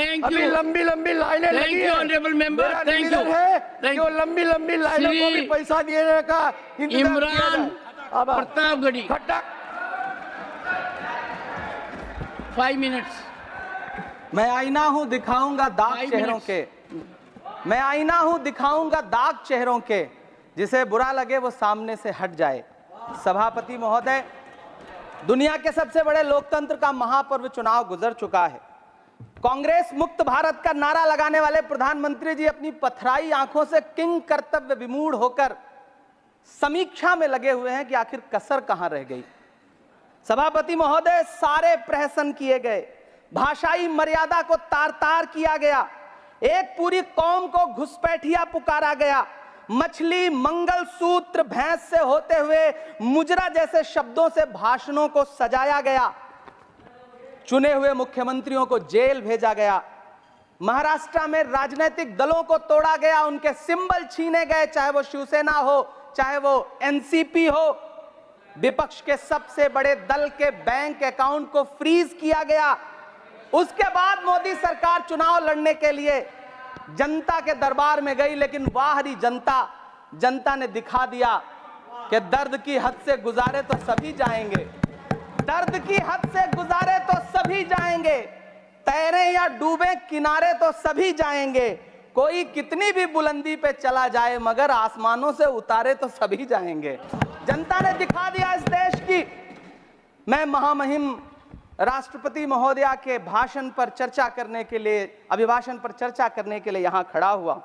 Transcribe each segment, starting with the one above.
अभी लंबी लंबी लाइनें लगी है। ऑनरेबल मेंबर, मेरा थैंक निवेदन यू। है कि वो लंबी लंबी लाइनों को भी पैसा देने का इंतजाम किया इमरान जाए। प्रतापगढ़ी, खट्टा 5 मिनट्स। मैं आईना हूं दिखाऊंगा दाग 5 चेहरों minutes। के, मैं आईना हूं दिखाऊंगा दाग चेहरों के, जिसे बुरा लगे वो सामने से हट जाए। सभापति महोदय, दुनिया के सबसे बड़े लोकतंत्र का महापर्व चुनाव गुजर चुका है। कांग्रेस मुक्त भारत का नारा लगाने वाले प्रधानमंत्री जी अपनी पथराई आंखों से किंग कर्तव्य विमूढ़ होकर समीक्षा में लगे हुए हैं कि आखिर कसर कहां रह गई। सभापति महोदय, सारे प्रहसन किए गए, भाषाई मर्यादा को तार तार किया गया, एक पूरी कौम को घुसपैठिया पुकारा गया, मछली मंगल सूत्र भैंस से होते हुए मुजरा जैसे शब्दों से भाषणों को सजाया गया, चुने हुए मुख्यमंत्रियों को जेल भेजा गया, महाराष्ट्र में राजनीतिक दलों को तोड़ा गया, उनके सिंबल छीने गए, चाहे वो शिवसेना हो चाहे वो एनसीपी हो, विपक्ष के सबसे बड़े दल के बैंक अकाउंट को फ्रीज किया गया। उसके बाद मोदी सरकार चुनाव लड़ने के लिए जनता के दरबार में गई, लेकिन बाहरी जनता ने दिखा दिया कि दर्द की हद से गुजारे तो सभी जाएंगे, दर्द की हद से गुजारे तो सभी जाएंगे, तैरे या डूबे किनारे तो सभी जाएंगे, कोई कितनी भी बुलंदी पे चला जाए मगर आसमानों से उतारे तो सभी जाएंगे। जनता ने दिखा दिया इस देश की। मैं महामहिम राष्ट्रपति महोदया के भाषण पर चर्चा करने के लिए, अभिभाषण पर चर्चा करने के लिए यहां खड़ा हुआ।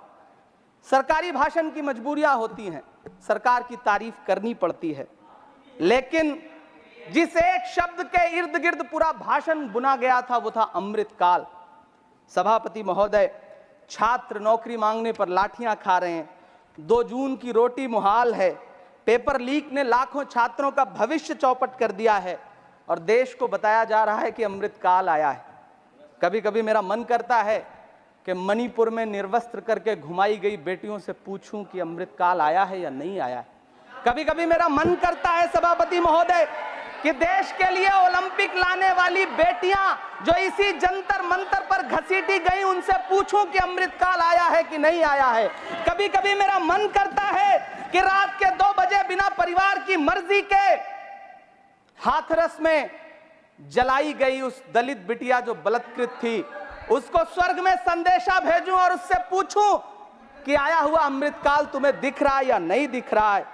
सरकारी भाषण की मजबूरियां होती हैं, सरकार की तारीफ करनी पड़ती है, लेकिन जिस एक शब्द के इर्द गिर्द पूरा भाषण बुना गया था वो था अमृतकाल। सभापति महोदय, छात्र नौकरी मांगने पर लाठियां खा रहे हैं, 2 जून की रोटी मुहाल है, पेपर लीक ने लाखों छात्रों का भविष्य चौपट कर दिया है और देश को बताया जा रहा है कि अमृतकाल आया है। कभी कभी मेरा मन करता है कि मणिपुर में निर्वस्त्र करके घुमाई गई बेटियों से पूछूं कि अमृतकाल आया है या नहीं आया है। कभी कभी मेरा मन करता है सभापति महोदय कि देश के लिए ओलंपिक लाने वाली बेटियां जो इसी जंतर मंतर पर घसीटी गई, उनसे पूछूं कि अमृतकाल आया है कि नहीं आया है। कभी कभी मेरा मन करता है कि रात के 2 बजे बिना परिवार की मर्जी के हाथरस में जलाई गई उस दलित बिटिया जो बलात्कृत थी, उसको स्वर्ग में संदेशा भेजूं और उससे पूछूं कि आया हुआ अमृतकाल तुम्हें दिख रहा है या नहीं दिख रहा है।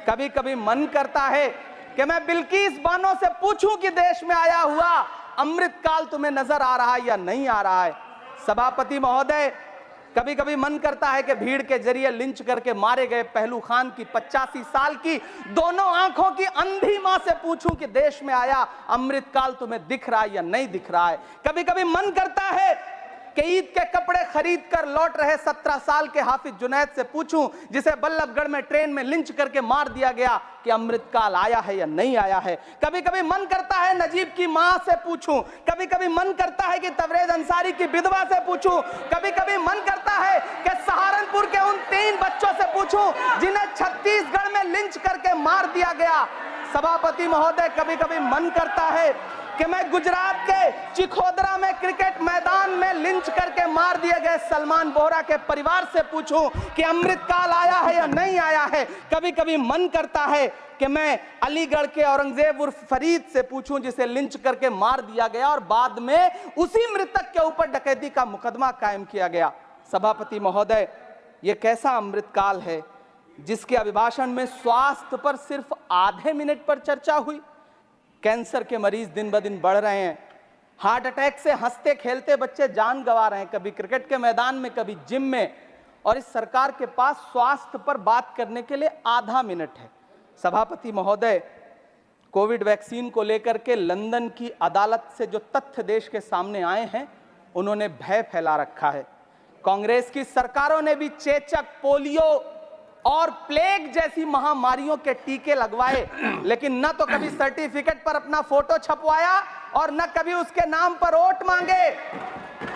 कभी कभी मन करता है कि मैं बिल्किस बानो से पूछूं कि देश में आया हुआ अमृतकाल तुम्हें नजर आ रहा है या नहीं आ रहा है। सभापति महोदय, कभी कभी मन करता है कि भीड़ के जरिए लिंच करके मारे गए पहलू खान की 85 साल की दोनों आंखों की अंधी मां से पूछूं कि देश में आया अमृतकाल तुम्हें दिख रहा है या नहीं दिख रहा है। कभी कभी मन करता है कि ईद के कपड़े खरीद कर लौट रहे 17 साल के हाफिज जुनैद से पूछूं, जिसे बल्लभगढ़ में ट्रेन में लिंच करके मार दिया गया, कि अमृतकाल आया है या नहीं आया है। कभी कभी मन करता है नजीब की मां से पूछूं, कभी कभी मन करता है कि तबरेज अंसारी की विधवा से पूछूं, कभी कभी मन करता है कि सहारनपुर के उन 3 बच्चों से पूछूं जिन्हें छत्तीसगढ़ में लिंच करके मार दिया गया। सभापति महोदय, कभी कभी मन करता है कि मैं गुजरात के चिखोदरा में क्रिकेट मैदान में लिंच करके मार दिए गए सलमान बोहरा के परिवार से पूछूं कि अमृतकाल आया है या नहीं आया है। कभी कभी मन करता है कि मैं अलीगढ़ के औरंगजेब उर्फ फरीद से पूछूं, जिसे लिंच करके मार दिया गया और बाद में उसी मृतक के ऊपर डकैती का मुकदमा कायम किया गया। सभापति महोदय, यह कैसा अमृतकाल है जिसके अभिभाषण में स्वास्थ्य पर सिर्फ आधे मिनट पर चर्चा हुई। कैंसर के मरीज दिन ब दिन बढ़ रहे हैं, हार्ट अटैक से हंसते खेलते बच्चे जान गंवा रहे हैं, कभी क्रिकेट के मैदान में कभी जिम में, और इस सरकार के पास स्वास्थ्य पर बात करने के लिए आधा मिनट है। सभापति महोदय, कोविड वैक्सीन को लेकर के लंदन की अदालत से जो तथ्य देश के सामने आए हैं, उन्होंने भय फैला रखा है। कांग्रेस की सरकारों ने भी चेचक, पोलियो और प्लेग जैसी महामारियों के टीके लगवाए, लेकिन न तो कभी सर्टिफिकेट पर अपना फोटो छपवाया और न कभी उसके नाम पर वोट मांगे।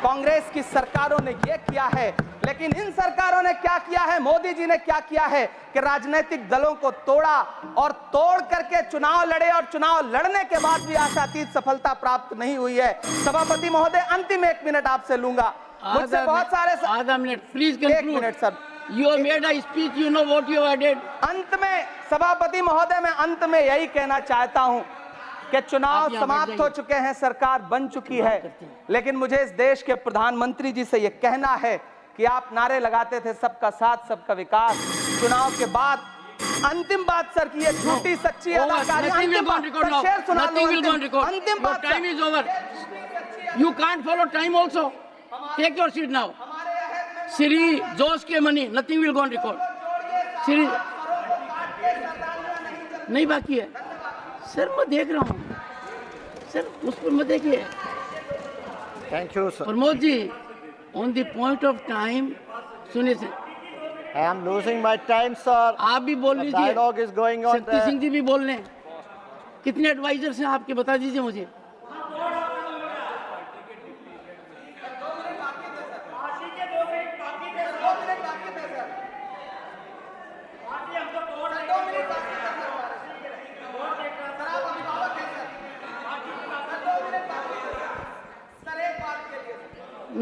कांग्रेस की सरकारों ने यह किया है लेकिन इन सरकारों ने क्या किया है, मोदी जी ने क्या किया है कि राजनीतिक दलों को तोड़ा और तोड़ करके चुनाव लड़े, और चुनाव लड़ने के बाद भी आशातीत सफलता प्राप्त नहीं हुई है। सभापति महोदय, अंतिम 1 मिनट आपसे लूंगा। मुझसे बहुत सारे आधा minute please. 1 minute sir. You have made a speech, you know what you have added. अंत में सभापति महोदय, मैं अंत में यही कहना चाहता हूं कि चुनाव समाप्त हो चुके हैं, सरकार बन चुकी है, लेकिन मुझे इस देश के प्रधानमंत्री जी से यह कहना है कि आप नारे लगाते थे सबका साथ सबका विकास, चुनाव के बाद अंतिम बात सर की ये झूठी सच्ची अदाकारी, अंतिम बात सर, शेर सुना लो, अंतिम बात, time is over, you can't follow time also, take your seat now. Shri Jose K Mani, nothing will go on record. Shri नहीं बाकी है सर, मैं देख रहा हूँ सर, उस पर मत देखिए। Thank you sir. Pramod ji, on the point of time सुनिए sir. I am losing my time sir. आप भी बोल लीजिए, dialogue is going on. Shakti Singh ji भी बोल लें। कितने एडवाइजर्स हैं आपके, बता दीजिए मुझे।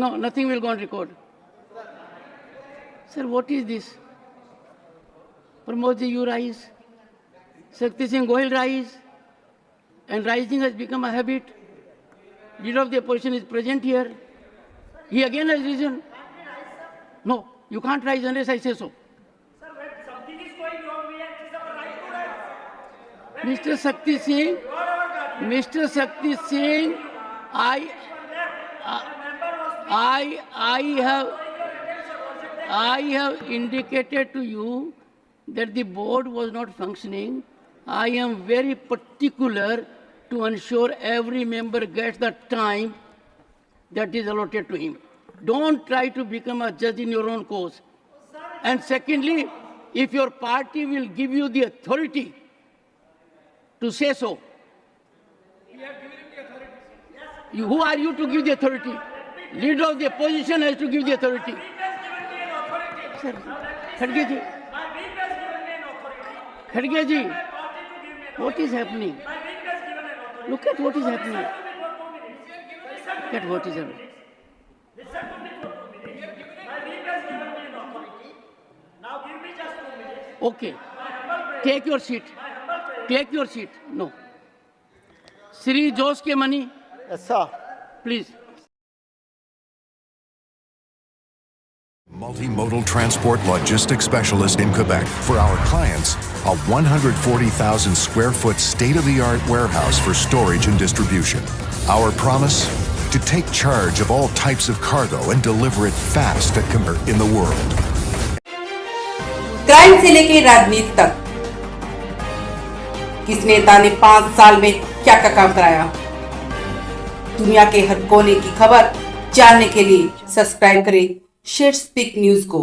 No, nothing will go on record. Sir, what is this? Pramod ji, you rise. Shakti Singh Gohil rise. And rising has become a habit. Leader of the opposition is present here. He again has risen. No, you can't rise unless I say so. Sir, when something is going wrong, we have our right to rise. Mr. Shakti Singh, Mr. Shakti Singh, I have indicated to you that the board was not functioning. I am very particular to ensure every member gets the time that is allotted to him. Don't try to become a judge in your own cause. And secondly, if your party will give you the authority to say so, who are you to give the authority? Leader of the opposition has to give the authority. Sir, Khadge ji, Khadge ji, what is happening? Look at what is happening. Look at what is happening. Okay, take your seat. Take your seat. No. Shri Josh Ke Mani, Yes sir. please. Multimodal transport logistics specialist in Quebec. For our clients, a 140,000 square foot state-of-the-art warehouse for storage and distribution. Our promise? To take charge of all types of cargo and deliver it fast in the world. Crime से लेके राजनीति तक, किस नेता ने 5 साल में क्या क्या काम कराया, दुनिया के हर कोने की खबर जानने के लिए सब्सक्राइब करें शेर स्पीक न्यूज को।